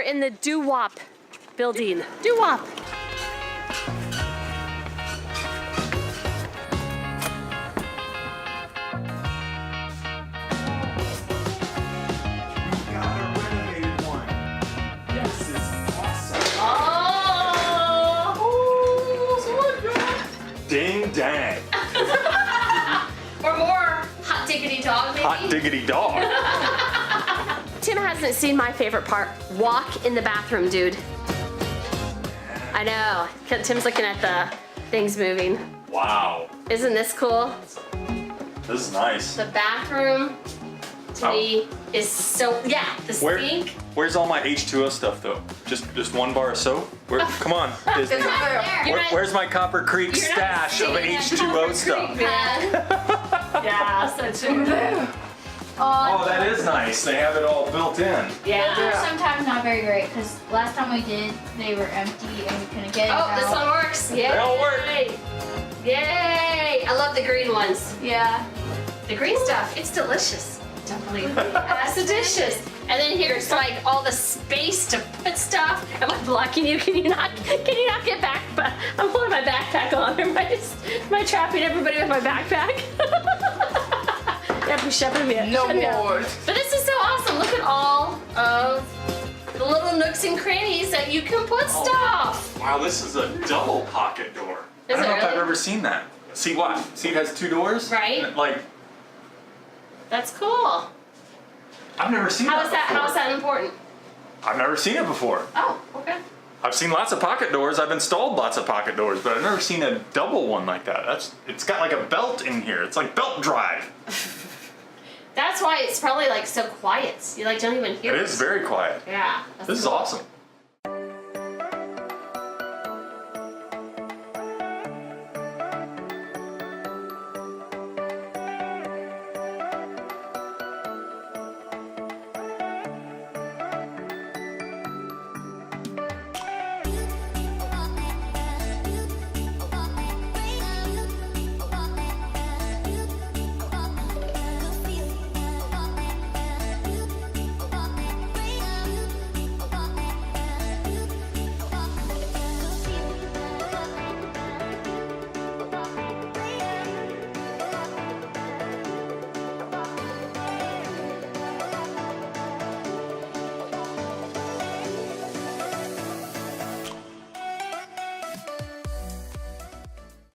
We're in the doo-wop building. Doo-wop. Ding dang. Or more hot diggity dog, maybe? Hot diggity dog. Tim hasn't seen my favorite part. Walk in the bathroom, dude. I know. Tim's looking at the things moving. Wow. Isn't this cool? This is nice. The bathroom to me is so, yeah, the sink. Where's all my H2O stuff though? Just one bar of soap? Come on, Disney. Where's my Copper Creek stash of H2O stuff? Yeah, such a Oh, that is nice. They have it all built in. yeah. Those are sometimes not very great because last time we did, they were empty and we couldn't get it Oh, out. this one works. Yay. They all work. Yay. I love the green ones. Yeah. The green stuff, it's delicious. Don't believe me. It's delicious. And then here's like all the space to put stuff. Am I blocking you? Can you not get back? But I'm holding my backpack on. Am I trapping everybody with my backpack? Yeah, be shoving me. No more. But this is so awesome. Look at all of the little nooks and crannies that you can put stuff. Wow, this is a double pocket door. Is I don't it know if I've really? ever seen that. See what? See, it has 2 doors. Right. And like, That's cool. I've never seen How that is that? before. How is that important? I've never seen it before. Oh, okay. I've seen lots of pocket doors. I've installed lots of pocket doors, but I've never seen a double one like that. It's got like a belt in here. It's like belt drive. That's why it's probably like so quiet. You like don't even hear It it. is very quiet. Yeah. That's This is cool. awesome.